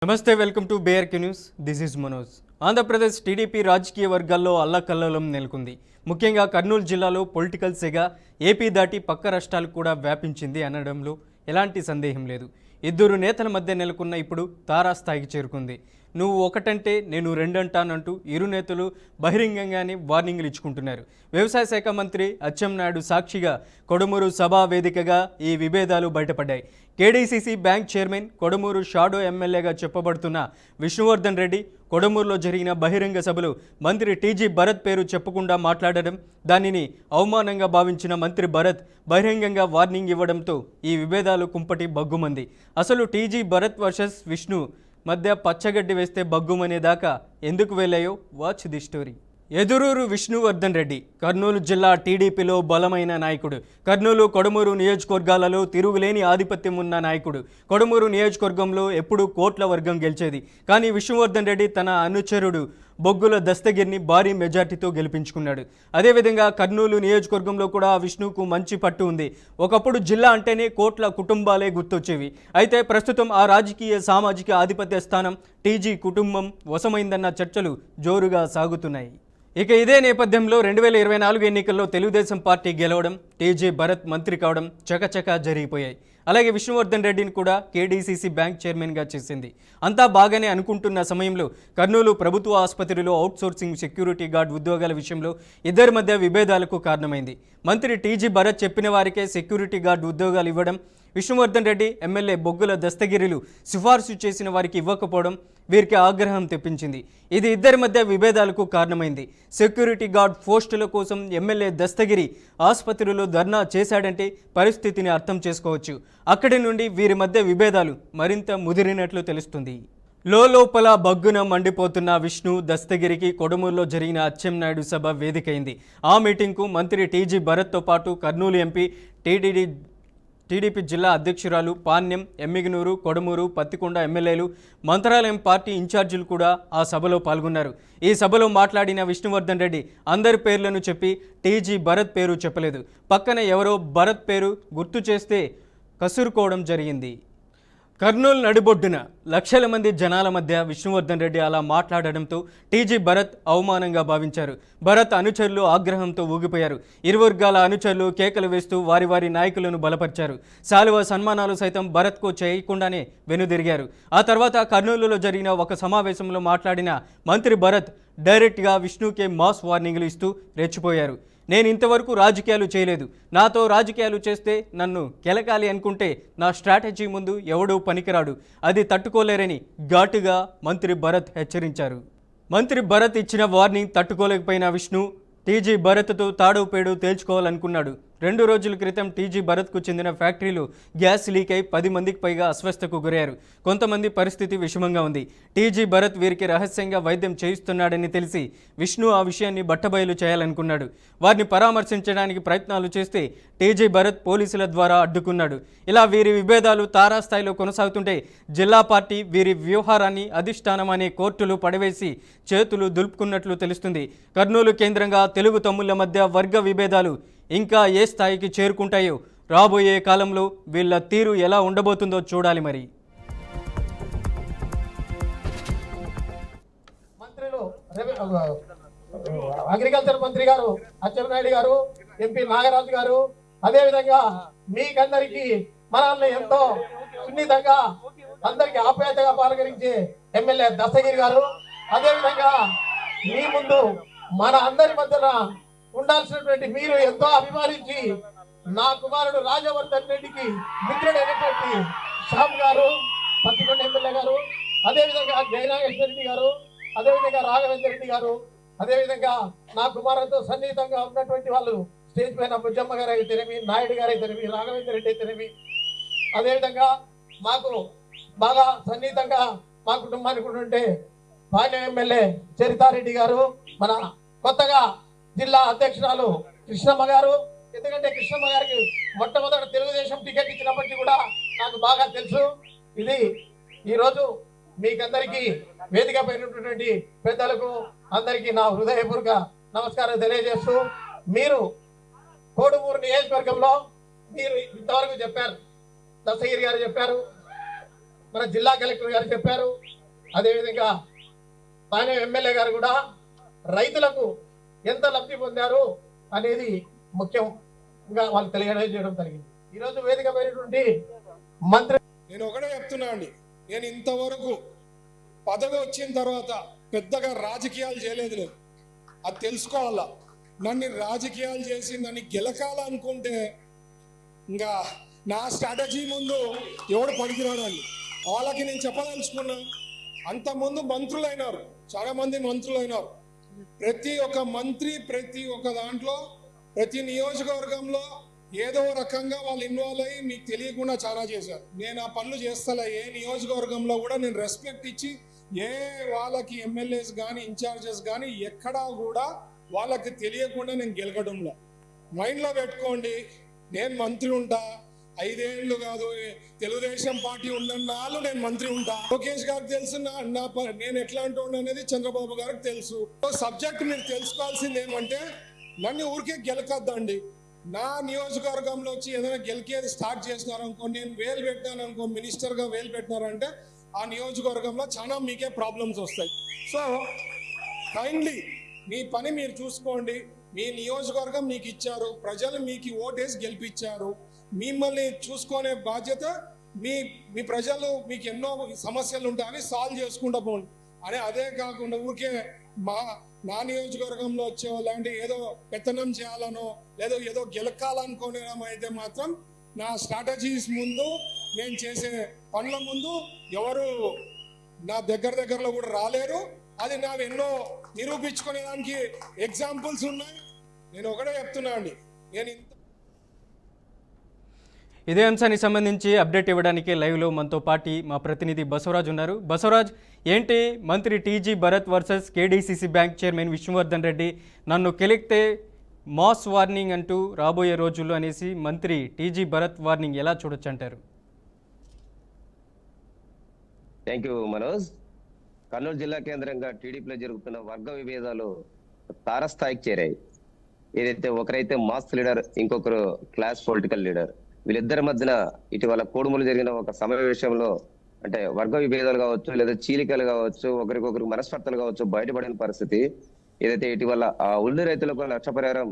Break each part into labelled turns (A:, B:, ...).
A: నమస్తే, welcome to బేఆర్కే news. This is Manoj. Andhra Pradesh TDP రాజకీయ వర్గాల్లో అల్లకల్లోలం నెలకొంది. ముఖ్యంగా కర్నూలు జిల్లాలో పొలిటికల్ సెగ ఏపీ దాటి పక్క రాష్ట్రాలకు కూడా వ్యాపించింది అనడంలో ఎలాంటి సందేహం లేదు. ఇద్దరు నేతల మధ్య నెలకొన్న ఇప్పుడు తారాస్థాయికి చేరుకుంది. నువ్వు ఒకటంటే నేను రెండంటానంటూ ఇరు నేతలు బహిరంగంగానే వార్నింగ్లు ఇచ్చుకుంటున్నారు. వ్యవసాయ శాఖ మంత్రి అచ్చెన్నాయుడు సాక్షిగా కొడుమూరు సభా వేదికగా ఈ విభేదాలు బయటపడ్డాయి. KDCC bank chairman, Kodumur shadow ఎమ్మెల్యేగా చెప్పబడుతున్న విష్ణువర్ధన్ రెడ్డి కొడుమూరులో జరిగిన బహిరంగ సభలో మంత్రి టీజీ భరత్ పేరు చెప్పకుండా మాట్లాడడం, దానిని అవమానంగా భావించిన మంత్రి భరత్ బహిరంగంగా వార్నింగ్ ఇవ్వడంతో ఈ విభేదాలు కుంపటి బగ్గుమంది. అసలు టీజీ భరత్ వర్సెస్ విష్ణు మధ్య పచ్చగడ్డి వేస్తే బగ్గుమనేదాకా ఎందుకు వెళ్ళాయో watch the story. ఎదురూరు Vishnuvardhan Reddy Kurnool జిల్లా టీడీపీలో బలమైన నాయకుడు. కర్నూలు, కొడుమూరు నియోజకవర్గాలలో తిరుగులేని ఆధిపత్యం ఉన్న నాయకుడు. కొడుమూరు నియోజకవర్గంలో ఎప్పుడూ కోట్ల వర్గం గెలిచేది. కానీ విష్ణువర్ధన్ రెడ్డి తన అనుచరుడు బొగ్గుల దస్తగిరిని భారీ మెజార్టీతో గెలిపించుకున్నాడు. అదేవిధంగా కర్నూలు నియోజకవర్గంలో కూడా విష్ణుకు మంచి పట్టు ఉంది. ఒకప్పుడు జిల్లా అంటేనే కోట్ల కుటుంబాలే గుర్తొచ్చేవి. అయితే ప్రస్తుతం ఆ రాజకీయ సామాజిక ఆధిపత్య స్థానం టీజీ కుటుంబం వశమైందన్న చర్చలు జోరుగా సాగుతున్నాయి. ఇక ఇదే నేపథ్యంలో 2024 ఎన్నికల్లో తెలుగుదేశం పార్టీ గెలవడం, టీజీ భరత్ మంత్రి కావడం చకచకా జరిగిపోయాయి. అలాగే విష్ణువర్ధన్ రెడ్డిని కూడా కేడీసీసీ బ్యాంక్ చైర్మన్గా చేసింది. అంతా బాగానే అనుకుంటున్న సమయంలో కర్నూలు ప్రభుత్వ ఆసుపత్రిలో అవుట్సోర్సింగ్ సెక్యూరిటీ గార్డ్ ఉద్యోగాల విషయంలో ఇద్దరి మధ్య విభేదాలకు కారణమైంది. మంత్రి టీజీ భరత్ చెప్పిన వారికే సెక్యూరిటీ గార్డ్ ఉద్యోగాలు ఇవ్వడం, విష్ణువర్ధన్ రెడ్డి ఎమ్మెల్యే బొగ్గుల దస్తగిరిలు సిఫార్సు చేసిన వారికి ఇవ్వకపోవడం వీరికి ఆగ్రహం తెప్పించింది. ఇది ఇద్దరి మధ్య విభేదాలకు కారణమైంది. సెక్యూరిటీ గార్డ్ పోస్టుల కోసం ఎమ్మెల్యే దస్తగిరి ఆసుపత్రిలో ధర్నా చేశాడంటే పరిస్థితిని అర్థం చేసుకోవచ్చు. అక్కడి నుండి వీరి మధ్య విభేదాలు మరింత ముదిరినట్లు తెలుస్తుంది. లోపల బగ్గున మండిపోతున్న విష్ణు దస్తగిరికి కొడుమూరులో జరిగిన అచ్చెన్నాయుడు సభ వేదికైంది. ఆ మీటింగ్కు మంత్రి టీజీ భరత్తో పాటు కర్నూలు ఎంపీ టీడీపీ జిల్లా అధ్యక్షురాలు పాణ్యం, ఎమ్మిగనూరు, కొడుమూరు, పత్తికొండ ఎమ్మెల్యేలు, మంత్రాలయం పార్టీ ఇన్ఛార్జీలు కూడా ఆ సభలో పాల్గొన్నారు. ఈ సభలో మాట్లాడిన విష్ణువర్ధన్ రెడ్డి అందరి పేర్లను చెప్పి టీజీ భరత్ పేరు చెప్పలేదు. పక్కన ఎవరో భరత్ పేరు గుర్తు చేస్తే కసురుకోవడం జరిగింది. కర్నూలు నడిబొడ్డున లక్షల మంది జనాల మధ్య విష్ణువర్ధన్ రెడ్డి అలా మాట్లాడడంతో టీజీ భరత్ అవమానంగా భావించారు. భరత్ అనుచరులు ఆగ్రహంతో ఊగిపోయారు. ఇరు వర్గాల అనుచరులు కేకలు వేస్తూ వారి వారి నాయకులను బలపరిచారు. శాలువ సన్మానాలు సైతం భరత్కు చేయకుండానే వెనుదిరిగారు. ఆ తర్వాత కర్నూలులో జరిగిన ఒక సమావేశంలో మాట్లాడిన మంత్రి భరత్ డైరెక్ట్గా విష్ణుకే మాస్ వార్నింగ్లు ఇస్తూ రెచ్చిపోయారు. నేను ఇంతవరకు రాజకీయాలు చేయలేదు. నాతో రాజకీయాలు చేస్తే నన్ను కెలకాలి అనుకుంటే నా స్ట్రాటజీ ముందు ఎవడూ పనికిరాడు. అది తట్టుకోలేరని ఘాటుగా మంత్రి భరత్ హెచ్చరించారు. మంత్రి భరత్ ఇచ్చిన వార్నింగ్ తట్టుకోలేకపోయిన విష్ణు టీజీ భరత్తో తాడో పేడో తేల్చుకోవాలనుకున్నాడు. 2 రోజుల క్రితం టీజీ భరత్కు చెందిన ఫ్యాక్టరీలో గ్యాస్ లీక్ అయి 10 మందికి పైగా అస్వస్థకు గురయ్యారు. కొంతమంది పరిస్థితి విషమంగా ఉంది. టీజీ భరత్ వీరికి రహస్యంగా వైద్యం చేయిస్తున్నాడని తెలిసి విష్ణు ఆ విషయాన్ని బట్టబయలు చేయాలనుకున్నాడు. వారిని పరామర్శించడానికి ప్రయత్నాలు చేస్తే టీజీ భరత్ పోలీసుల ద్వారా అడ్డుకున్నాడు. ఇలా వీరి విభేదాలు తారాస్థాయిలో కొనసాగుతుంటే జిల్లా పార్టీ వీరి వ్యవహారాన్ని అధిష్టానం అనే కోర్టులు పడవేసి చేతులు దులుపుకున్నట్లు తెలుస్తుంది. కర్నూలు కేంద్రంగా తెలుగు తమ్ముళ్ల మధ్య వర్గ విభేదాలు ఇంకా ఏ స్థాయికి చేరుకుంటాయో రాబోయే కాలంలో వీళ్ళ తీరు ఎలా ఉండబోతుందో చూడాలి. మరి
B: మంత్రులు అగ్రికల్చర్ మంత్రి గారు అచ్చెన్నాయుడు గారు, ఎంపీ నాగరాజు గారు, అదేవిధంగా మీకందరికీ మనల్ని ఎంతో సున్నితంగా అందరికి ఆప్యాయతగా పలకరించే ఎమ్మెల్యే దస్తగిరి గారు, అదేవిధంగా మీ ముందు మన అందరి మధ్యన ఉండాల్సినటువంటి మీరు ఎంతో అభిమానించి నా కుమారుడు రాజవర్ధన్ రెడ్డికి మిత్రుడైనటువంటి శ్యామ్ గారు, పత్తికొండ ఎమ్మెల్యే గారు, అదేవిధంగా జయనాగేశ్వర రెడ్డి గారు, అదేవిధంగా రాఘవేంద్ర రెడ్డి గారు, అదేవిధంగా నా కుమారుడితో సన్నిహితంగా ఉన్నటువంటి వాళ్ళు స్టేజ్ పైన బుజ్జమ్మ గారు అయితేనేమి, నాయుడు గారు అయితేనేమి, రాఘవేంద్ర రెడ్డి అయితేనేమి, అదేవిధంగా మాకు బాగా సన్నిహితంగా మా కుటుంబానికి ఉంటే పాణ్యం ఎమ్మెల్యే చరితారెడ్డి గారు, మన కొత్తగా జిల్లా అధ్యక్షురాలు కృష్ణమ్మ గారు. ఎందుకంటే కృష్ణమ్మ గారికి మొట్టమొదటి తెలుగుదేశం టికెట్ ఇచ్చినప్పటికీ కూడా నాకు బాగా తెలుసు. ఇది ఈరోజు మీకందరికీ వేదిక పైనటువంటి పెద్దలకు అందరికీ నా హృదయపూర్వక నమస్కారం తెలియజేస్తూ, మీరు కోడుమూరు నియోజకవర్గంలో మీరు ఇంతవరకు చెప్పారు, దస్తగిరి గారు చెప్పారు, మన జిల్లా కలెక్టర్ గారు చెప్పారు. అదేవిధంగా స్థానిక ఎమ్మెల్యే గారు కూడా రైతులకు ఎంత లబ్ధి పొందారు అనేది ముఖ్యంగా వాళ్ళు తెలియజేయడం జరిగింది. ఈరోజు వేదిక పైనటువంటి మంత్రి
C: నేను ఒకటే చెప్తున్నా అండి, నేను ఇంతవరకు పదవి వచ్చిన తర్వాత పెద్దగా రాజకీయాలు చేయలేదు. నేను అది తెలుసుకోవాలా. నన్ను రాజకీయాలు చేసి నన్ను గెలకాలనుకుంటే ఇంకా నా స్ట్రాటజీ ముందు ఎవడు పనికిరాడు అండి. వాళ్ళకి నేను చెప్పదలుచుకున్నా, అంతకుముందు మంత్రులు అయినారు, చాలా మంది మంత్రులు అయినారు. ప్రతి ఒక్క మంత్రి ప్రతి ఒక్క దాంట్లో ప్రతి నియోజకవర్గంలో ఏదో రకంగా వాళ్ళు ఇన్వాల్వ్ అయ్యి మీకు తెలియకుండా చాలా చేశారు. నేను ఆ పనులు చేస్తలే. ఏ నియోజకవర్గంలో కూడా నేను రెస్పెక్ట్ ఇచ్చి ఏ వాళ్ళకి ఎమ్మెల్యేస్ కానీ ఇన్ఛార్జెస్ కానీ ఎక్కడా కూడా వాళ్ళకి తెలియకుండా నేను గెలకడంలో మైండ్లో పెట్టుకోండి. నేను మంత్రి ఉంటా, 5 ఏళ్ళు కాదు, తెలుగుదేశం పార్టీ ఉన్నన్నాళ్ళు నేను మంత్రి ఉంటా. లోకేష్ గారికి తెలుసు నేను ఎట్లాంటి అనేది, చంద్రబాబు గారికి తెలుసు. సబ్జెక్ట్ మీరు తెలుసుకోవాల్సింది ఏమంటే, నన్ను ఊరికే గెలకద్దండి. నా నియోజకవర్గంలో వచ్చి ఏదైనా గెలికేది స్టార్ట్ చేసినారనుకో, నేను వేలు పెట్టాను అనుకో, మినిస్టర్గా వేలు పెట్టినారంటే ఆ నియోజకవర్గంలో చాలా మీకే ప్రాబ్లమ్స్ వస్తాయి. సో కైండ్లీ మీ పని మీరు చూసుకోండి. మీ నియోజకవర్గం మీకు ఇచ్చారు, ప్రజలు మీకు ఓటేసి గెలిపించారు. మిమ్మల్ని చూసుకునే బాధ్యత మీ ప్రజలు మీకు ఎన్నో సమస్యలు ఉంటాయని సాల్వ్ చేసుకుంటూ పోండి. అదే కాకుండా ఊరికే నా నియోజకవర్గంలో వచ్చే వాళ్ళంటే ఏదో పెత్తనం చేయాలనో లేదో ఏదో గెలకాలనుకోవడం అయితే మాత్రం నా స్ట్రాటజీస్ ముందు, నేను చేసే పనుల ముందు ఎవరు నా దగ్గరలో కూడా రాలేరు. అది నా ఎన్నో నిరూపించుకునే దానికి ఎగ్జాంపుల్స్ ఉన్నాయి. నేను ఒకటే చెప్తున్నా అండి, నేను
A: ఇదే అంశానికి సంబంధించి అప్డేట్ ఇవ్వడానికి లైవ్లో మనతో పాటు మా ప్రతినిధి బసవరాజ్ ఉన్నారు. బసవరాజ్, ఏంటి మంత్రి TG Bharat versus KDCC bank chairman Vishnuvardhan Reddy నన్ను కెలిక్తే మాస్ వార్నింగ్ అంటూ రాబోయే రోజుల్లో అనేసి మంత్రి టీజీ భరత్ వార్నింగ్ ఎలా చూడొచ్చు అంటారు?
D: Thank you Manoj. కర్నూలు జిల్లా కేంద్రంగా టీడీపీలో జరుగుతున్న వర్గ విభేదాలు తారస్థాయికి చేరాయి. ఏదైతే ఒకరైతే మాస్ లీడర్, ఇంకొకరు క్లాస్ పొలిటికల్ లీడర్, వీళ్ళిద్దరి మధ్యన ఇటీవల కోడుమూలు జరిగిన ఒక సమావేశంలో అంటే వర్గ విభేదాలు కావచ్చు, లేదా చీలికలు కావచ్చు, ఒకరికొకరు మనస్పర్ధలు కావచ్చు బయటపడిన పరిస్థితి. ఏదైతే ఇటీవల ఉల్లి రైతులకు నష్టపరిహారం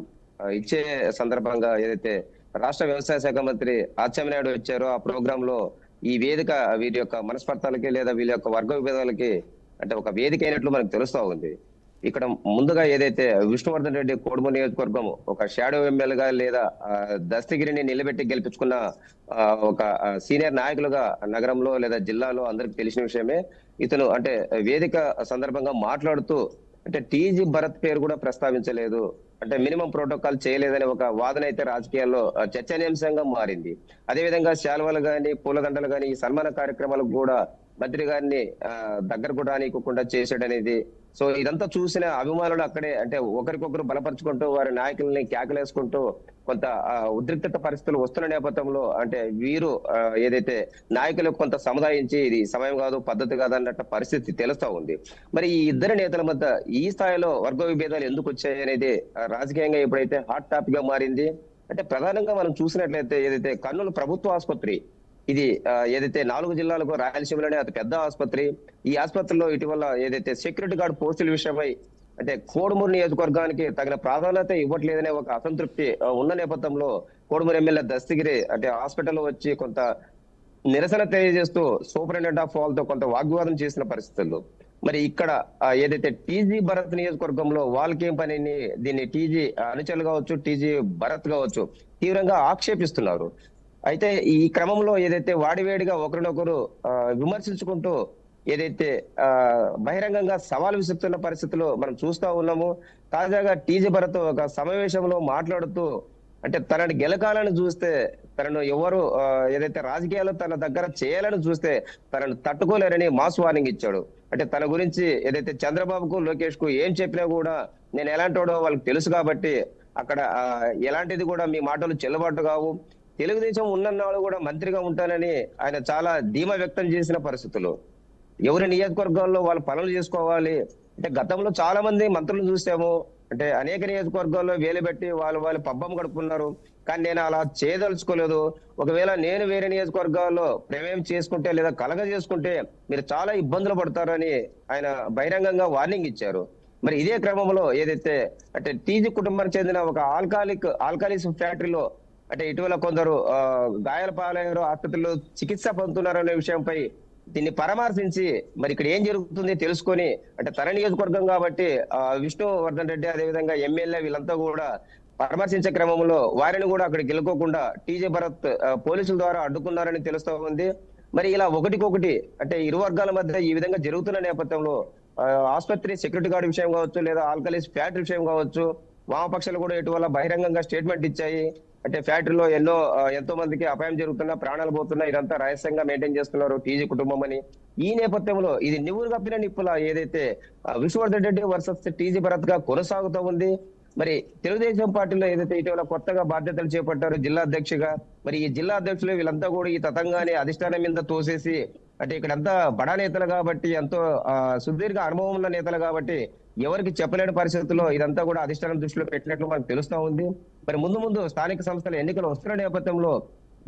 D: ఇచ్చే సందర్భంగా ఏదైతే రాష్ట్ర వ్యవసాయ శాఖ మంత్రి అచ్చెన్నాయుడు వచ్చారో, ఆ ప్రోగ్రామ్ లో ఈ వేదిక వీరి యొక్క మనస్పర్ధలకి లేదా వీళ్ళ యొక్క వర్గ విభేదాలకి అంటే ఒక వేదిక అయినట్లు మనకు తెలుస్తా ఉంది. ఇక్కడ ముందుగా ఏదైతే విష్ణువర్ధన్ రెడ్డి కోడుమూరు నియోజకవర్గం ఒక షాడో ఎమ్మెల్యేగా లేదా దస్తగిరిని నిలబెట్టి గెలిపించుకున్న ఒక సీనియర్ నాయకులుగా నగరంలో లేదా జిల్లాలో అందరికి తెలిసిన విషయమే. ఇతను అంటే వేదిక సందర్భంగా మాట్లాడుతూ అంటే టీజీ భరత్ పేరు కూడా ప్రస్తావించలేదు, అంటే మినిమం ప్రోటోకాల్ చేయలేదనే ఒక వాదన అయితే రాజకీయాల్లో చర్చనీయాంశంగా మారింది. అదేవిధంగా శాల్వాలు కానీ పూలదండలు కానీ ఈ సన్మాన కార్యక్రమాలకు కూడా మంత్రి గారిని దగ్గర కూడా రానివ్వకుండా చేసాడనేది. సో ఇదంతా చూసిన అభిమానులు అక్కడే అంటే ఒకరికొకరు బలపరుచుకుంటూ వారి నాయకుల్ని కేకలేసుకుంటూ కొంత ఉద్రిక్తత పరిస్థితులు వస్తున్న నేపథ్యంలో అంటే వీరు ఏదైతే నాయకులకు కొంత సముదాయించి ఇది సమయం కాదు, పద్ధతి కాదు అన్నట్టు పరిస్థితి తెలుస్తా ఉంది. మరి ఈ ఇద్దరు నేతల మధ్య ఈ స్థాయిలో వర్గ విభేదాలు ఎందుకు వచ్చాయి అనేది రాజకీయంగా ఎప్పుడైతే హాట్ టాపిక్ గా మారింది. అంటే ప్రధానంగా మనం చూసినట్లయితే ఏదైతే కర్నూలు ప్రభుత్వ ఆసుపత్రి, ఇది ఏదైతే 4 జిల్లాలకు రాయలసీమలోనే అతి పెద్ద ఆసుపత్రి. ఈ ఆసుపత్రిలో ఇటీవల ఏదైతే సెక్యూరిటీ గార్డ్ పోస్టుల విషయమై అంటే కోడుమూరు నియోజకవర్గానికి తగిన ప్రాధాన్యత ఇవ్వట్లేదనే ఒక అసంతృప్తి ఉన్న నేపథ్యంలో కోడుమూరు ఎమ్మెల్యే దస్తగిరి అంటే హాస్పిటల్లో వచ్చి కొంత నిరసన తెలియజేస్తూ సూపరింటెండెంట్ ఆఫ్ వాళ్ళతో కొంత వాగ్వాదం చేసిన పరిస్థితుల్లో మరి ఇక్కడ ఏదైతే టీజీ భరత్ నియోజకవర్గంలో వాళ్ళకేం పని, దీన్ని టీజీ అనుచరులు కావచ్చు, టీజీ భరత్ కావచ్చు తీవ్రంగా ఆక్షేపిస్తున్నారు. అయితే ఈ క్రమంలో ఏదైతే వాడివేడిగా ఒకరినొకరు విమర్శించుకుంటూ ఏదైతే బహిరంగంగా సవాల్ విసురుతున్న పరిస్థితులు మనం చూస్తా ఉన్నాము. తాజాగా టీజీ భరత్ ఒక సమావేశంలో మాట్లాడుతూ అంటే తనని గెలకాలని చూస్తే తనను ఎవరు ఏదైతే రాజకీయాలు తన దగ్గర చేయాలని చూస్తే తనను తట్టుకోలేరని మాస్ వార్నింగ్ ఇచ్చాడు. అంటే తన గురించి ఏదైతే చంద్రబాబుకు లోకేష్ కు ఏం చెప్పినా కూడా నేను ఎలాంటోడో వాళ్ళకి తెలుసు కాబట్టి అక్కడ ఎలాంటిది కూడా మీ మాటలు చెల్లుబాటు కావు, తెలుగుదేశం ఉన్నన్నాళ్ళు కూడా మంత్రిగా ఉంటానని ఆయన చాలా ధీమా వ్యక్తం చేసిన పరిస్థితులు. ఎవరి నియోజకవర్గాల్లో వాళ్ళు పనులు చేసుకోవాలి అంటే గతంలో చాలా మంది మంత్రులు చూసాము, అంటే అనేక నియోజకవర్గాల్లో వేలు పెట్టి వాళ్ళు పబ్బం గడుపుకున్నారు. కానీ నేను అలా చేయదలుచుకోలేదు. ఒకవేళ నేను వేరే నియోజకవర్గాల్లో ప్రమేయం చేసుకుంటే లేదా కలగ చేసుకుంటే మీరు చాలా ఇబ్బందులు పడతారని ఆయన బహిరంగంగా వార్నింగ్ ఇచ్చారు. మరి ఇదే క్రమంలో ఏదైతే అంటే టీజీ కుటుంబానికి చెందిన ఒక ఆల్కాలిస్ ఫ్యాక్టరీలో అంటే ఇటీవల కొందరు గాయాల పాలయ్యారు, ఆసుపత్రిలో చికిత్స పొందుతున్నారు అనే విషయంపై దీన్ని పరామర్శించి మరి ఇక్కడ ఏం జరుగుతుంది తెలుసుకొని అంటే తన నియోజకవర్గం కాబట్టి విష్ణువర్ధన్ రెడ్డి అదేవిధంగా ఎమ్మెల్యే వీళ్ళంతా కూడా పరామర్శించే క్రమంలో వారిని కూడా అక్కడ గెలుకోకుండా టీజే భరత్ పోలీసుల ద్వారా అడ్డుకున్నారని తెలుస్తా ఉంది. మరి ఇలా ఒకటికొకటి అంటే ఇరు వర్గాల మధ్య ఈ విధంగా జరుగుతున్న నేపథ్యంలో ఆసుపత్రి సెక్యూరిటీ గార్డ్ విషయం కావచ్చు లేదా ఆల్కలీస్ ఫ్యాక్టరీ విషయం కావచ్చు, వామపక్షాలు కూడా ఇటీవల బహిరంగంగా స్టేట్మెంట్ ఇచ్చాయి. అంటే ఫ్యాక్టరీలో ఎంతో మందికి అపాయం జరుగుతున్నా, ప్రాణాలు పోతున్నా, ఇదంతా రహస్యంగా మెయింటైన్ చేస్తున్నారు టీజీ కుటుంబం అని. ఈ నేపథ్యంలో ఇది నివురు కప్పిన నిప్పుల ఏదైతే విష్ణువర్ధన్ రెడ్డి వర్సెస్ టీజీ భరత్ గా కొనసాగుతూ ఉంది. మరి తెలుగుదేశం పార్టీలో ఏదైతే ఇటీవల కొత్తగా బాధ్యతలు చేపట్టారు జిల్లా అధ్యక్షుగా, మరి ఈ జిల్లా అధ్యక్షులు వీళ్ళంతా కూడా ఈ తతంగాన్ని అధిష్టానం మీద తోసేసి అంటే ఇక్కడంతా బడా నేతలు కాబట్టి ఎంతో సుదీర్ఘ అనుభవం ఉన్న నేతలు కాబట్టి ఎవరికి చెప్పలేని పరిస్థితుల్లో ఇదంతా కూడా అధిష్టానం దృష్టిలో పెట్టినట్లు మనకు తెలుస్తా ఉంది. మరి ముందు స్థానిక సంస్థల ఎన్నికలు వస్తున్న నేపథ్యంలో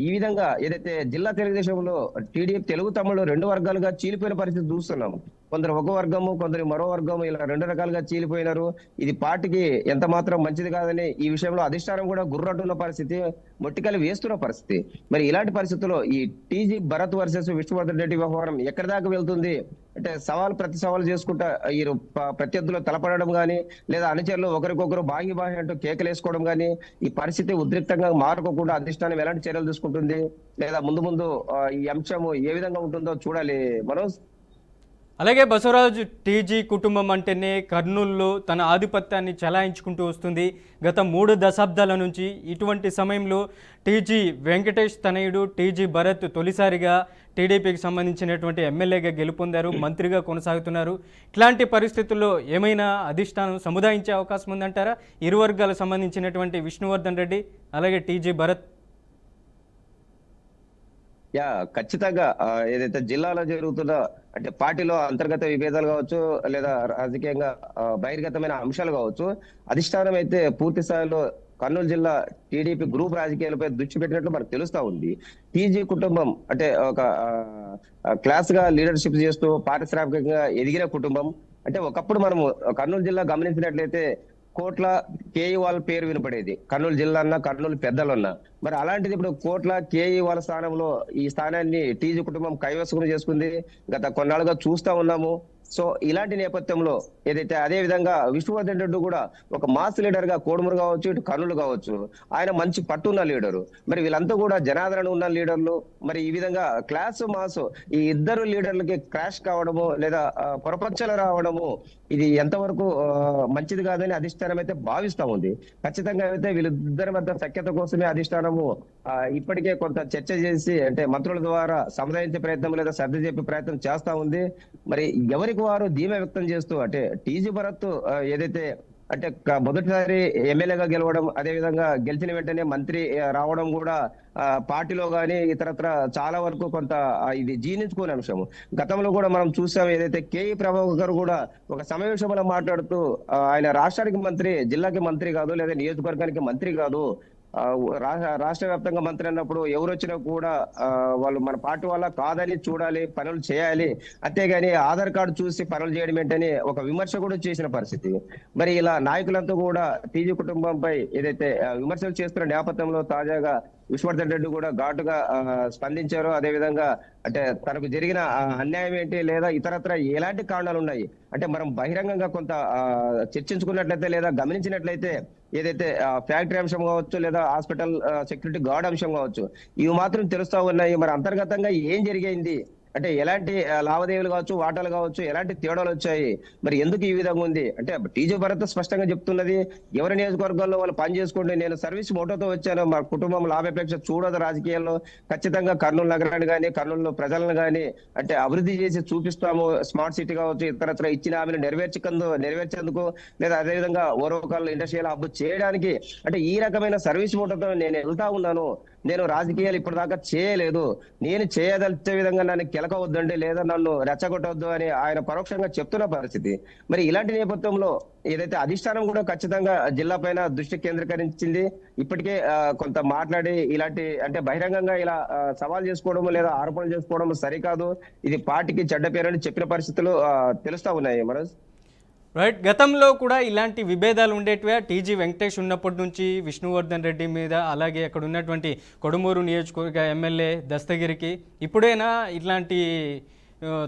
D: ఈ విధంగా ఏదైతే జిల్లా తెలుగుదేశంలో టీడీపీ తెలుగు తమ్ముళ్ళు రెండు వర్గాలుగా చీలిపోయిన పరిస్థితి చూస్తున్నాం. కొందరు ఒక వర్గము, కొందరు మరో వర్గము, ఇలా రెండు రకాలుగా చీలిపోయినారు. ఇది పార్టీకి ఎంత మాత్రం మంచిది కాదని ఈ విషయంలో అధిష్టానం కూడా గుర్రట్టున్న పరిస్థితి, మొట్టికలు వేస్తున్న పరిస్థితి. మరి ఇలాంటి పరిస్థితుల్లో ఈ టీజీ భరత్ వర్సెస్ విష్ణువర్ధన్ రెడ్డి వ్యవహారం ఎక్కడి దాకా వెళ్తుంది అంటే ప్రతి సవాల్ చేసుకుంటా ఈ ప్రత్యర్థులు తలపడడం గానీ లేదా అనుచరులు ఒకరికొకరు బాగి అంటూ కేకలేసుకోవడం గానీ ఈ పరిస్థితి ఉద్రిక్తంగా మారుకోకుండా అధిష్టానం ఎలాంటి చర్యలు తీసుకుంటుంది లేదా ముందు ఈ అంశం ఏ విధంగా ఉంటుందో చూడాలి మనోజ్.
A: అలాగే బసవరాజు టీజీ కుటుంబం అంటేనే కర్నూలులో తన ఆధిపత్యాన్ని చెలాయించుకుంటూ వస్తుంది గత 3 దశాబ్దాల నుంచి. ఇటువంటి సమయంలో టీజీ వెంకటేష్ తనయుడు టీజీ భరత్ తొలిసారిగా టీడీపీకి సంబంధించినటువంటి ఎమ్మెల్యేగా గెలుపొందారు, మంత్రిగా కొనసాగుతున్నారు. ఇట్లాంటి పరిస్థితుల్లో ఏమైనా అధిష్టానం సముదాయించే అవకాశం ఉందంటారా ఇరు వర్గాలకు సంబంధించినటువంటి విష్ణువర్ధన్ రెడ్డి అలాగే టీజీ భరత్?
D: ఖచ్చితంగా ఏదైతే జిల్లాలో జరుగుతున్న అంటే పార్టీలో అంతర్గత విభేదాలు కావచ్చు లేదా రాజకీయంగా బహిర్గతమైన అంశాలు కావచ్చు, అధిష్టానం అయితే పూర్తి స్థాయిలో కర్నూలు జిల్లా టీడీపీ గ్రూప్ రాజకీయాలపై దృష్టి పెట్టినట్లు మనకు తెలుస్తా ఉంది. టీజీ కుటుంబం అంటే ఒక క్లాస్ గా లీడర్షిప్ చేస్తూ పారిశ్రామికంగా ఎదిగిన కుటుంబం. అంటే ఒకప్పుడు మనము కర్నూలు జిల్లా గమనించినట్లయితే కోట్ల కేఈ వాళ్ళ పేరు వినపడేది, కర్నూలు జిల్లా అన్నా కర్నూలు పెద్దలున్నా. మరి అలాంటిది ఇప్పుడు కోట్ల కేఈ వాళ్ళ స్థానంలో ఈ స్థానాన్ని టీజీ కుటుంబం కైవసం చేసుకుంది. గత కొన్నాళ్ళుగా చూస్తా ఉన్నాము. సో ఇలాంటి నేపథ్యంలో ఏదైతే అదే విధంగా విష్ణువర్ధన్ రెడ్డి కూడా ఒక మాస్ లీడర్ గా కోడుమూరు కావచ్చు, ఇటు కర్నూలు కావచ్చు, ఆయన మంచి పట్టున్న లీడరు. మరి వీళ్ళంతా కూడా జనాదరణ ఉన్న లీడర్లు. మరి ఈ విధంగా క్లాస్ మాస్ ఈ ఇద్దరు లీడర్లకి క్రాష్ కావడము లేదా పొరపంచలు రావడము ఇది ఎంతవరకు మంచిది కాదని అధిష్టానం అయితే భావిస్తా ఉంది. ఖచ్చితంగా అయితే వీళ్ళిద్దరి మధ్య సఖ్యత కోసమే అధిష్టానము ఇప్పటికే కొంత చర్చ చేసి అంటే మంత్రుల ద్వారా సముదాయించే ప్రయత్నం లేదా సర్ది చెప్పే ప్రయత్నం చేస్తా ఉంది. మరి ఎవరికి వారు ధీమా వ్యక్తం చేస్తూ అంటే టీజీ భరత్ ఏదైతే అంటే మొదటిసారి ఎమ్మెల్యేగా గెలవడం, అదే విధంగా గెలిచిన వెంటనే మంత్రి రావడం కూడా పార్టీలో గానీ ఇతరత్ర చాలా వరకు కొంత ఇది జీర్ణించుకునే అంశము. గతంలో కూడా మనం చూసాం, ఏదైతే కేఈ ప్రభాకర్ కూడా ఒక సమావేశంలో మాట్లాడుతూ ఆయన రాష్ట్రానికి మంత్రి, జిల్లాకి మంత్రి కాదు లేదా నియోజకవర్గానికి మంత్రి కాదు, రాష్ట్ర వ్యాప్తంగా మంత్రి అన్నప్పుడు ఎవరు వచ్చినా కూడా వాళ్ళు మన పార్టీ వల్ల కాదని చూడాలి, పనులు చేయాలి, అంతేగాని ఆధార్ కార్డు చూసి పనులు చేయడం ఏంటని ఒక విమర్శ కూడా చేసిన పరిస్థితి. మరి ఇలా నాయకులంతా కూడా టీజీ కుటుంబంపై ఏదైతే విమర్శలు చేస్తున్న నేపథ్యంలో తాజాగా విష్ణువర్ధన్ రెడ్డి కూడా ఘాటుగా స్పందించారు. అదే విధంగా అంటే తనకు జరిగిన అన్యాయం ఏంటి లేదా ఇతరత్ర ఎలాంటి కారణాలు ఉన్నాయి అంటే మనం బహిరంగంగా కొంత చర్చించుకున్నట్లయితే లేదా గమనించినట్లయితే ఏదైతే ఫ్యాక్టరీ అంశం కావచ్చు లేదా హాస్పిటల్ సెక్యూరిటీ గార్డ్ అంశం కావచ్చు, ఇవి మాత్రం తెలుస్తా ఉన్నాయి. మరి అంతర్గతంగా ఏం జరిగింది అంటే ఎలాంటి లావాదేవీలు కావచ్చు, వాటాలు కావచ్చు, ఎలాంటి తేడాలు వచ్చాయి, మరి ఎందుకు ఈ విధంగా ఉంది అంటే టీజీ భరత్ స్పష్టంగా చెప్తున్నది, ఎవరి నియోజకవర్గాల్లో వాళ్ళు పని చేసుకోండి, నేను సర్వీస్ మోటోతో వచ్చాను, మా కుటుంబం లాభాపేక్ష చూడదు రాజకీయాల్లో, ఖచ్చితంగా కర్నూలు నగరాన్ని కానీ కర్నూలు ప్రజలను కానీ అంటే అభివృద్ధి చేసి చూపిస్తాము, స్మార్ట్ సిటీ కావచ్చు, ఇతరత్ర ఇచ్చిన హామీలు నెరవేర్చేందుకు లేదా అదేవిధంగా ఓరోకాలు ఇండస్ట్రియల్ హబ్ చేయడానికి అంటే ఈ రకమైన సర్వీస్ మోటోతో నేను వెళ్తా ఉన్నాను. నేను రాజకీయాలు ఇప్పటిదాకా చేయలేదు, నేను చేయదలిచే విధంగా నన్ను కెలకవద్దండి లేదా నన్ను రెచ్చగొట్టవద్దు అని ఆయన పరోక్షంగా చెప్తున్న పరిస్థితి. మరి ఇలాంటి నేపథ్యంలో ఏదైతే అధిష్టానం కూడా ఖచ్చితంగా జిల్లా పైన దృష్టి కేంద్రీకరించింది. ఇప్పటికే కొంత మాట్లాడి ఇలాంటి అంటే బహిరంగంగా ఇలా సవాల్ చేసుకోవడం లేదా ఆరోపణలు చేసుకోవడం సరికాదు, ఇది పార్టీకి చెడ్డ పేరని చెప్పిన పరిస్థితులు తెలుస్తా ఉన్నాయి మనోజ్.
A: రైట్, గతంలో కూడా ఇలాంటి విభేదాలు ఉండేటివే. టీజీ వెంకటేష్ ఉన్నప్పటి నుంచి విష్ణువర్ధన్ రెడ్డి మీద, అలాగే అక్కడ ఉన్నటువంటి కొడుమూరు నియోజకవర్గ ఎమ్మెల్యే దస్తగిరికి ఇప్పుడైనా ఇట్లాంటి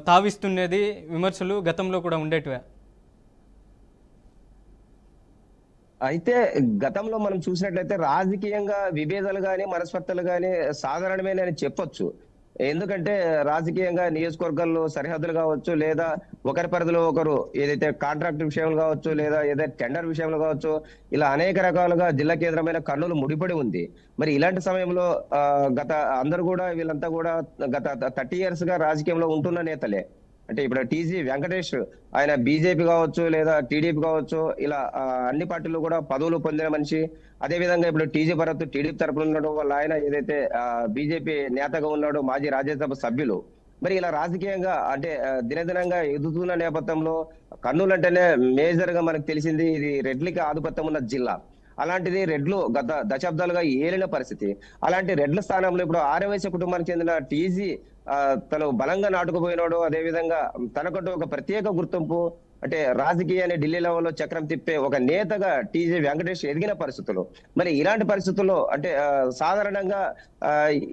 A: తావిస్తున్నది విమర్శలు గతంలో కూడా ఉండేటివే.
D: అయితే గతంలో మనం చూసినట్లయితే రాజకీయంగా విభేదాలు గాని మనస్పర్ధలు గాని సాధారణమే అని చెప్పొచ్చు. ఎందుకంటే రాజకీయంగా నియోజకవర్గాల్లో సరిహద్దులు కావచ్చు, లేదా ఒకరి పరిధిలో ఒకరు ఏదైతే కాంట్రాక్ట్ విషయంలో కావచ్చు, లేదా ఏదైతే టెండర్ విషయంలో కావచ్చు, ఇలా అనేక రకాలుగా జిల్లా కేంద్రమైన కర్నూలు ముడిపడి ఉంది. మరి ఇలాంటి సమయంలో గత అందరూ కూడా వీళ్ళంతా కూడా గత 30 years గా రాజకీయంలో ఉంటున్న నేతలే. అంటే ఇప్పుడు టీజీ వెంకటేష్ ఆయన బీజేపీ కావచ్చు లేదా టీడీపీ కావచ్చు, ఇలా అన్ని పార్టీలు కూడా పదవులు పొందిన మనిషి. అదే విధంగా ఇప్పుడు టీజీ భరత్ టీడీపీ తరపున ఉన్నాడు, వాళ్ళ ఆయన ఏదైతే బీజేపీ నేతగా ఉన్నాడు, మాజీ రాజ్యసభ సభ్యులు. మరి ఇలా రాజకీయంగా అంటే దినదినంగా ఎదుగుతున్న నేపథ్యంలో కర్నూలు అంటేనే మేజర్ గా మనకు తెలిసింది ఇది రెడ్లకి ఆధిపత్యం ఉన్న జిల్లా. అలాంటిది రెడ్లు గత దశాబ్దాలుగా ఏలిన పరిస్థితి. అలాంటి రెడ్ల స్థానంలో ఇప్పుడు ఆర్యవైశ్య కుటుంబానికి చెందిన టీజీ తను బలంగా నాటుకుపోయినాడు. అదే విధంగా తనకంటూ ఒక ప్రత్యేక గుర్తింపు అంటే రాజకీయాన్ని ఢిల్లీ లెవెల్లో చక్రం తిప్పే ఒక నేతగా టీజీ వెంకటేష్ ఎదిగిన పరిస్థితులు. మరి ఇలాంటి పరిస్థితుల్లో అంటే సాధారణంగా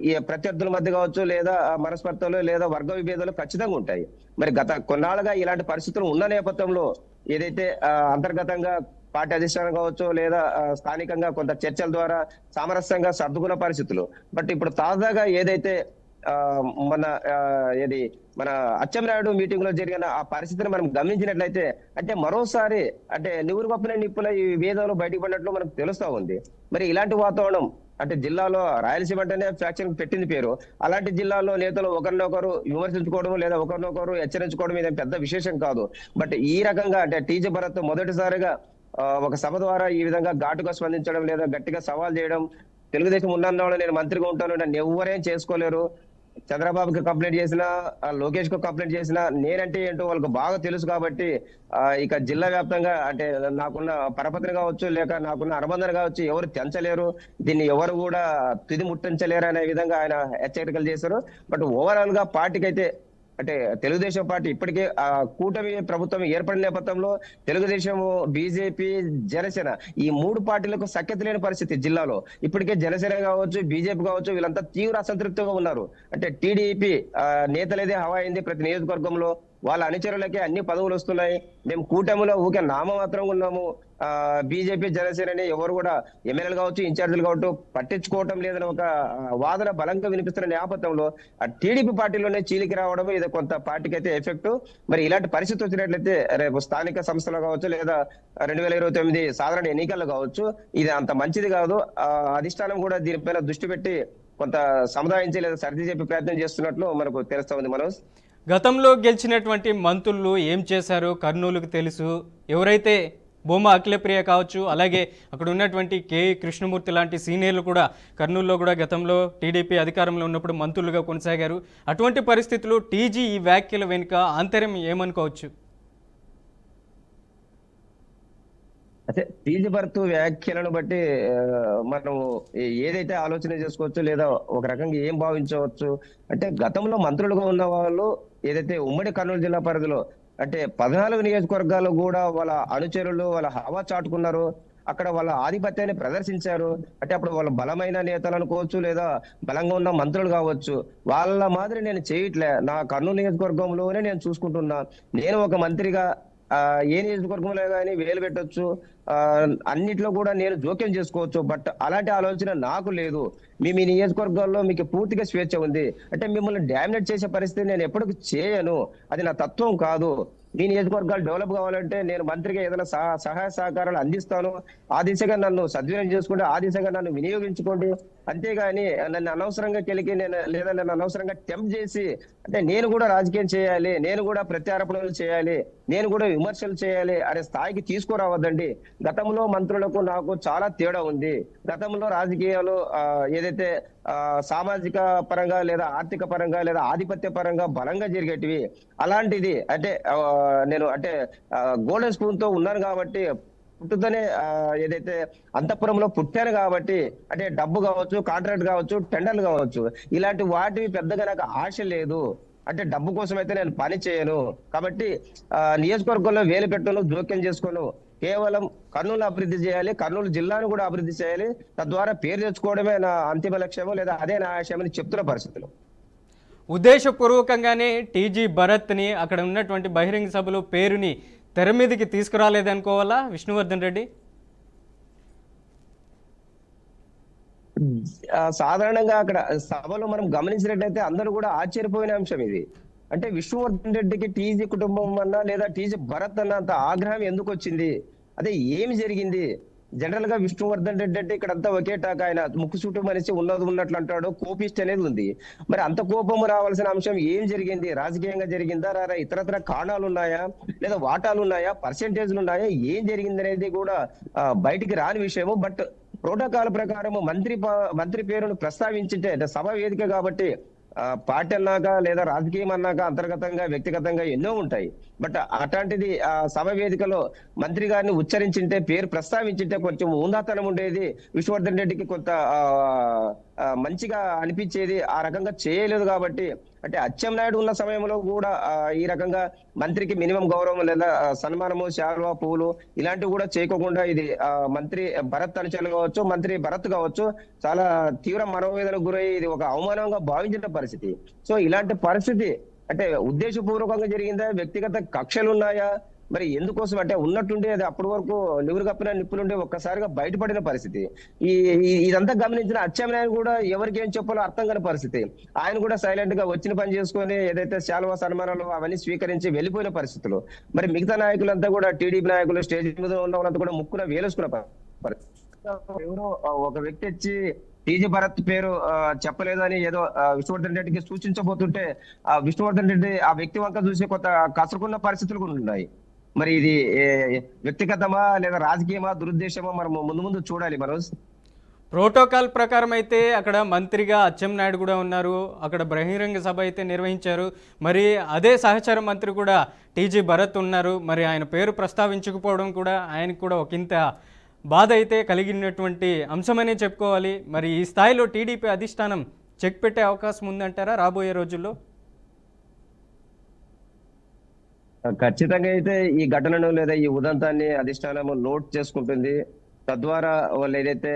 D: ఈ ప్రత్యర్థుల మధ్య కావచ్చు, లేదా మనస్పర్ధలు లేదా వర్గ విభేదాలు ఖచ్చితంగా ఉంటాయి. మరి గత కొన్నాళ్ళుగా ఇలాంటి పరిస్థితులు ఉన్న నేపథ్యంలో ఏదైతే అంతర్గతంగా పార్టీ అధిష్టానం కావచ్చు, లేదా స్థానికంగా కొంత చర్చల ద్వారా సామరస్యంగా సర్దుకున్న పరిస్థితులు. బట్ ఇప్పుడు తాజాగా ఏదైతే మన అచ్చెన్నాయుడు మీటింగ్ లో జరిగిన ఆ పరిస్థితిని మనం గమనించినట్లయితే అంటే మరోసారి అంటే నివురు గొప్పన నిప్పుల ఈ వేదాలు బయటకు పడినట్లు మనకు తెలుస్తా ఉంది. మరి ఇలాంటి వాతావరణం అంటే జిల్లాలో రాయలసీమ అంటేనే ఫ్యాక్షన్ పెట్టింది పేరు. అలాంటి జిల్లాలో నేతలు ఒకరినొకరు విమర్శించుకోవడం లేదా ఒకరినొకరు హెచ్చరించుకోవడం ఇదేం పెద్ద విశేషం కాదు. బట్ ఈ రకంగా అంటే టీజీ భరత్ మొదటిసారిగా ఒక సభ ద్వారా ఈ విధంగా ఘాటుగా స్పందించడం లేదా గట్టిగా సవాల్ చేయడం, తెలుగుదేశం ఉన్నవాళ్ళు నేను మంత్రిగా ఉంటాను నన్ను ఎవరేం చేసుకోలేరు, చంద్రబాబుకి కంప్లైంట్ చేసినా లోకేష్ కు కంప్లైంట్ చేసినా నేనంటే ఏంటో వాళ్ళకి బాగా తెలుసు కాబట్టి ఇక జిల్లా వ్యాప్తంగా అంటే నాకున్న పరపతిని కావచ్చు లేక నాకున్న అనుబంధం కావచ్చు ఎవరు తెంచలేరు, దీన్ని ఎవరు కూడా తుది ముట్టించలేరు అనే విధంగా ఆయన హెచ్చరికలు చేశారు. బట్ ఓవరాల్ గా పార్టీకి అయితే అంటే తెలుగుదేశం పార్టీ ఇప్పటికే కూటమి ప్రభుత్వం ఏర్పడిన నేపథ్యంలో తెలుగుదేశం, బీజేపీ, జనసేన ఈ 3 పార్టీలకు సఖ్యత లేని పరిస్థితి జిల్లాలో. ఇప్పటికే జనసేన కావచ్చు, బీజేపీ కావచ్చు వీళ్ళంతా తీవ్ర అసంతృప్తిగా ఉన్నారు. అంటే టీడీపీ నేతలేదే హవా అయింది ప్రతి నియోజకవర్గంలో, వాళ్ళ అనుచరులకే అన్ని పదవులు వస్తున్నాయి. మేము కూటమిలో ఊకే నామమాత్రంగా ఉన్నాము, బీజేపీ జనసేనని ఎవరు కూడా ఎమ్మెల్యేలు కావచ్చు ఇన్ఛార్జీలు కావచ్చు పట్టించుకోవటం లేదని ఒక వాదన బలంగా వినిపిస్తున్న నేపథ్యంలో ఆ టీడీపీ పార్టీలోనే చీలికి రావడం ఇది కొంత పార్టీకి అయితే ఎఫెక్ట్. మరి ఇలాంటి పరిస్థితి వచ్చినట్లయితే రేపు స్థానిక సంస్థలు కావచ్చు లేదా 2029 సాధారణ ఎన్నికల్లో కావచ్చు ఇది అంత మంచిది కాదు. అధిష్టానం కూడా దీనిపైన దృష్టి పెట్టి కొంత సముదాయించి లేదా సర్ది చెప్పే ప్రయత్నం చేస్తున్నట్లు మనకు తెలుస్తా ఉంది మనోజ్.
A: గతంలో గెలిచినటువంటి మంత్రులు ఏం చేశారో కర్నూలుకు తెలుసు. ఎవరైతే బొమ్మ అఖిలప్రియ కావచ్చు, అలాగే అక్కడ ఉన్నటువంటి కె కృష్ణమూర్తి లాంటి సీనియర్లు కూడా కర్నూలులో కూడా గతంలో టీడీపీ అధికారంలో ఉన్నప్పుడు మంత్రులుగా కొనసాగారు. అటువంటి పరిస్థితుల్లో టీజీ ఈ వ్యాఖ్యల వెనుక ఆంతర్యం ఏమనుకోవచ్చు?
D: అదే టీజీ భరత్ వ్యాఖ్యలను బట్టి మనం ఏదైతే ఆలోచన చేసుకోవచ్చు లేదా ఒక రకంగా ఏం భావించవచ్చు అంటే గతంలో మంత్రులుగా ఉన్న వాళ్ళు ఏదైతే ఉమ్మడి కర్నూలు జిల్లా పరిధిలో అంటే 14 నియోజకవర్గాలు కూడా వాళ్ళ అనుచరులు వాళ్ళ హవా చాటుకున్నారు, అక్కడ వాళ్ళ ఆధిపత్యాన్ని ప్రదర్శించారు. అంటే అప్పుడు వాళ్ళ బలమైన నేతలు అనుకోవచ్చు లేదా బలంగా ఉన్న మంత్రులు కావచ్చు, వాళ్ళ మాదిరి నేను చేయట్లే, నా కర్నూలు నియోజకవర్గంలోనే నేను చూసుకుంటున్నా, నేను ఒక మంత్రిగా ఏ నియోజకవర్గంలో కానీ వేలు పెట్టొచ్చు, అన్నిట్లో కూడా నేను జోక్యం చేసుకోవచ్చు. బట్ అలాంటి ఆలోచన నాకు లేదు. మీ నియోజకవర్గాల్లో మీకు పూర్తిగా స్వేచ్ఛ ఉంది, అంటే మిమ్మల్ని డామినేట్ చేసే పరిస్థితి నేను ఎప్పటికీ చేయను, అది నా తత్వం కాదు. మీ నియోజకవర్గాలు డెవలప్ కావాలంటే నేను మంత్రిగా ఏదైనా సహాయ సహకారాలు అందిస్తాను, ఆ దిశగా నన్ను సద్వినియోగం చేసుకోండి, ఆ దిశగా నన్ను వినియోగించుకోండి అంతేగాని నన్ను అనవసరంగా కెలికి లేదా నన్ను అనవసరంగా టెంప్ట్ చేసి అంటే నేను కూడా రాజకీయం చేయాలి, నేను కూడా ప్రత్యారోపణలు చేయాలి, నేను కూడా విమర్శలు చేయాలి అనే స్థాయికి తీసుకురావద్దండి. గతంలో మంత్రులకు నాకు చాలా తేడా ఉంది. గతంలో రాజకీయాలు ఏదైతే సామాజిక పరంగా లేదా ఆర్థిక పరంగా లేదా ఆధిపత్య పరంగా బలంగా జరిగేటివి, అలాంటిది అంటే నేను అంటే గోల్డెన్ స్పూన్ తో ఉన్నాను కాబట్టి పుట్టుతోనే ఏదైతే అంతఃపురంలో పుట్టాను కాబట్టి అంటే డబ్బు కావచ్చు, కాంట్రాక్ట్ కావచ్చు, టెండర్లు కావచ్చు, ఇలాంటి వాటివి పెద్దగా నాకు ఆశ లేదు. అంటే డబ్బు కోసం అయితే నేను పని చేయను కాబట్టి నియోజకవర్గంలో వేలు పెట్టను, జోక్యం చేసుకోను. కేవలం కర్నూలు అభివృద్ధి చేయాలి, కర్నూలు జిల్లాను కూడా అభివృద్ధి చేయాలి, తద్వారా పేరు తెచ్చుకోవడమే నా అంతిమ లక్ష్యము లేదా అదే నా ఆశయమని చెప్తున్న పరిస్థితులు.
A: ఉద్దేశపూర్వకంగానే టీజీ భరత్ని అక్కడ ఉన్నటువంటి బహిరంగ సభలో పేరుని తెర మీదకి తీసుకురాలేదనుకోవాలా విష్ణువర్ధన్ రెడ్డి?
D: సాధారణంగా అక్కడ సభలో మనం గమనించినట్లయితే అందరూ కూడా ఆశ్చర్యపోయిన అంశం ఇది. అంటే విష్ణువర్ధన్ రెడ్డికి టీజీ కుటుంబం అన్నా లేదా టీజీ భరత్ అన్నంత ఆగ్రహం ఎందుకు వచ్చింది, అదే ఏమి జరిగింది? జనరల్ గా విష్ణువర్ధన్ రెడ్డి అంటే ఇక్కడ అంతా ఒకే టాక్, ఆయన ముక్కుసూటు మనిషి ఉన్నట్లు అంటాడు, కోపిస్ట్ అనేది ఉంది. మరి అంత కోపము రావాల్సిన అంశం ఏం జరిగింది? రాజకీయంగా జరిగిందా, రారా ఇతరత్ర కారణాలు ఉన్నాయా, లేదా వాటాలు ఉన్నాయా, పర్సెంటేజ్లు ఉన్నాయా, ఏం జరిగింది అనేది కూడా బయటికి రాని విషయము. బట్ ప్రోటోకాల్ ప్రకారం మంత్రి పేరును ప్రస్తావించింటే అంటే సభ వేదిక కాబట్టి పార్టీ అన్నాక లేదా రాజకీయం అన్నాక అంతర్గతంగా వ్యక్తిగతంగా ఎన్నో ఉంటాయి. బట్ అట్లాంటిది సభ వేదికలో మంత్రి గారిని ఉచ్చరించింటే, పేరు ప్రస్తావించింటే కొంచెం ఊందాతనం ఉండేది, విష్ణువర్ధన్ రెడ్డికి కొంత మంచిగా అనిపించేది. ఆ రకంగా చేయలేదు కాబట్టి అంటే అచ్చెన్నాయుడు ఉన్న సమయంలో కూడా ఈ రకంగా మంత్రికి మినిమం గౌరవం లేదా సన్మానము, శాల్వా, పూలు ఇలాంటివి కూడా చేయకోకుండా ఇది మంత్రి భరత్ అనుచరులు కావచ్చు, మంత్రి భరత్ కావచ్చు చాలా తీవ్ర మనోవేదనకు గురై ఇది ఒక అవమానంగా భావించిన పరిస్థితి. సో ఇలాంటి పరిస్థితి అంటే ఉద్దేశపూర్వకంగా జరిగిందా, వ్యక్తిగత కక్షలు ఉన్నాయా, మరి ఎందుకోసం అంటే ఉన్నట్టుండి అది అప్పటి వరకు నివురు కప్పిన నిప్పులుండే ఒక్కసారిగా బయటపడిన పరిస్థితి. ఇదంతా గమనించిన అచ్చెన్నాయుడు కూడా ఎవరికి ఏం చెప్పాలో అర్థం కాని పరిస్థితి. ఆయన కూడా సైలెంట్ గా వచ్చిన పని చేసుకొని ఏదైతే శాలువా సన్మానాలు అవన్నీ స్వీకరించి వెళ్ళిపోయిన పరిస్థితులు. మరి మిగతా నాయకులంతా కూడా టీడీపీ నాయకులు స్టేజ్ మీద ఉన్న వాళ్ళంతా కూడా ముక్కున వేలేసుకున్న పరిస్థితి. ఎవరో ఒక వ్యక్తి వచ్చి టీజీ భరత్ పేరు చెప్పలేదని ఏదో విష్ణువర్ధన్ రెడ్డికి సూచించబోతుంటే ఆ విష్ణువర్ధన్ రెడ్డి ఆ వ్యక్తి వంక చూసి కొంత కసురుకున్న పరిస్థితులు కూడా ఉన్నాయి. మరి ఇది వ్యక్తిగతమా లేదా రాజకీయమా, దురుద్దేశమా మనం ముందు చూడాలి. మనోజ్,
A: ప్రోటోకాల్ ప్రకారం అయితే అక్కడ మంత్రిగా అచ్చెన్నాయుడు కూడా ఉన్నారు, అక్కడ బహిరంగ సభ అయితే నిర్వహించారు. మరి అదే సహచర మంత్రి కూడా టీజీ భరత్ ఉన్నారు. మరి ఆయన పేరు ప్రస్తావించకపోవడం కూడా ఆయనకు కూడా ఒకంత బాధ అయితే కలిగినటువంటి అంశమనే చెప్పుకోవాలి. మరి ఈ స్థాయిలో టీడీపీ అధిష్టానం చెక్ పెట్టే అవకాశం ఉందంటారా రాబోయే రోజుల్లో?
D: ఖచ్చితంగా అయితే ఈ ఘటనను లేదా ఈ ఉదంతాన్ని అధిష్టానము నోట్ చేసుకుంటుంది. తద్వారా వాళ్ళు ఏదైతే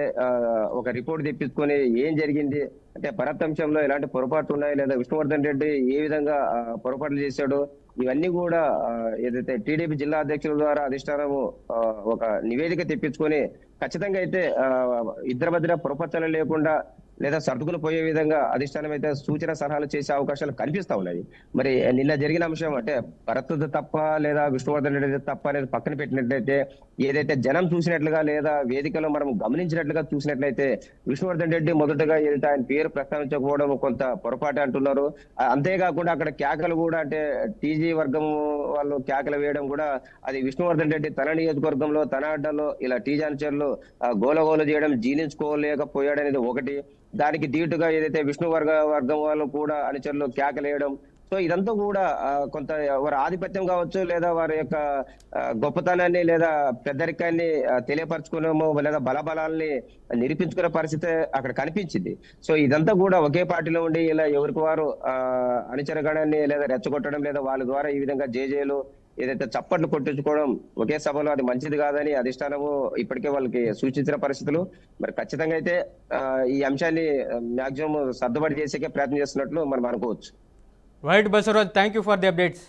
D: ఒక రిపోర్ట్ తెప్పించుకొని ఏం జరిగింది అంటే భరత్ అంశంలో ఎలాంటి పొరపాట్లు ఉన్నాయి లేదా విష్ణువర్ధన్ రెడ్డి ఏ విధంగా పొరపాట్లు చేశాడు, ఇవన్నీ కూడా ఏదైతే టీడీపీ జిల్లా అధ్యక్షుల ద్వారా అధిష్టానము ఒక నివేదిక తెప్పించుకొని ఖచ్చితంగా అయితే ఇద్దరి మధ్య పొరపచ్చలు లేకుండా లేదా సర్దుకుని పోయే విధంగా అధిష్టానం అయితే సూచన సలహాలు చేసే అవకాశాలు కనిపిస్తా ఉన్నాయి. మరి నిన్న జరిగిన అంశం అంటే భరత్ తప్ప లేదా విష్ణువర్ధన్ రెడ్డి తప్ప అనేది పక్కన పెట్టినట్లయితే ఏదైతే జనం చూసినట్లుగా లేదా వేదికలో మనం గమనించినట్లుగా చూసినట్లయితే విష్ణువర్ధన్ రెడ్డి మొదటగా ఏదైతే ఆయన పేరు ప్రస్తావించకపోవడం కొంత పొరపాటు అంటున్నారు. అంతేకాకుండా అక్కడ కేకలు కూడా అంటే టీజీ వర్గం వాళ్ళు కేకలు వేయడం కూడా అది విష్ణువర్ధన్ రెడ్డి తన నియోజకవర్గంలో తన అడ్డలో ఇలా టీజీ అనుచరులు గోలగోల చేయడం జీర్ణించుకోలేకపోయాడనేది ఒకటి. దానికి ధీటుగా ఏదైతే వర్గం వాళ్ళు కూడా అనుచరులు కేకలేయడం. సో ఇదంతా కూడా కొంత వారి ఆధిపత్యం కావచ్చు లేదా వారి యొక్క గొప్పతనాన్ని లేదా పెద్దరికాన్ని తెలియపరచుకునేమో లేదా బలబలాల్ని నిరూపించుకునే పరిస్థితి అక్కడ కనిపించింది. సో ఇదంతా కూడా ఒకే పార్టీలో ఉండి ఇలా ఎవరికి వారు అనుచరగణాన్ని లేదా రెచ్చగొట్టడం లేదా వాళ్ళ ద్వారా ఈ విధంగా జేజేలు ఏదైతే చప్పట్లు కొట్టించుకోవడం ఒకే సభలో అది మంచిది కాదని అధిష్టానము ఇప్పటికే వాళ్ళకి సూచించిన పరిస్థితులు. మరి ఖచ్చితంగా అయితే ఈ అంశాన్ని మాక్సిమం సర్దుబాటు చేసేకే ప్రయత్నం చేస్తున్నట్లు మనం అనుకోవచ్చు.
A: White Basavaraj, thank you for the updates.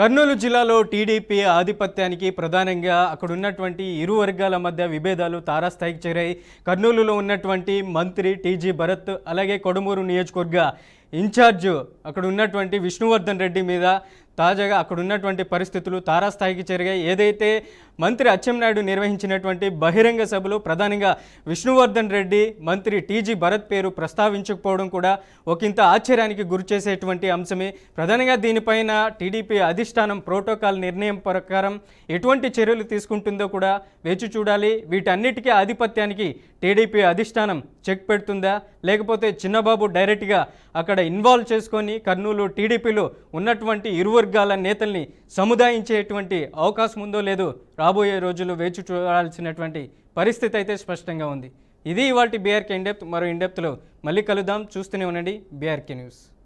A: Kurnool జిల్లాలో టీడీపీ ఆధిపత్యానికి ప్రధానంగా అక్కడ ఉన్నటువంటి ఇరు వర్గాల మధ్య విభేదాలు తారాస్థాయికి చేరాయి. కర్నూలులో ఉన్నటువంటి మంత్రి టీజీ భరత్ అలాగే కొడుమూరు నియోజకవర్గ ఇన్ఛార్జ్ అక్కడ ఉన్నటువంటి విష్ణువర్ధన్ రెడ్డి మీద తాజాగా అక్కడ ఉన్నటువంటి పరిస్థితులు తారాస్థాయికి చేరిగాయి. ఏదైతే మంత్రి అచ్చెన్నాయుడు నిర్వహించినటువంటి బహిరంగ సభలో ప్రధానంగా విష్ణువర్ధన్ రెడ్డి మంత్రి టీజీ భరత్ పేరు ప్రస్తావించకపోవడం కూడా ఒకంత ఆశ్చర్యానికి గురిచేసేటువంటి అంశమే. ప్రధానంగా దీనిపైన టీడీపీ అధిష్టానం ప్రోటోకాల్ నిర్ణయం ప్రకారం ఎటువంటి చర్యలు తీసుకుంటుందో కూడా వేచి చూడాలి. వీటన్నిటికీ ఆధిపత్యానికి టీడీపీ అధిష్టానం చెక్ పెడుతుందా, లేకపోతే చిన్నబాబు డైరెక్ట్గా అక్కడ ఇన్వాల్వ్ చేసుకొని కర్నూలు టీడీపీలో ఉన్నటువంటి ఇరు వర్గాల నేతల్ని సముదాయించేటువంటి అవకాశం ఉందో లేదో రాబోయే రోజుల్లో వేచి చూడాల్సినటువంటి పరిస్థితి అయితే స్పష్టంగా ఉంది. ఇది ఇవాల్టి బీఆర్కే ఇన్డెప్త్. మరో ఇన్డెప్త్లో మళ్ళీ కలుద్దాం. చూస్తూనే ఉండండి బీఆర్కే న్యూస్.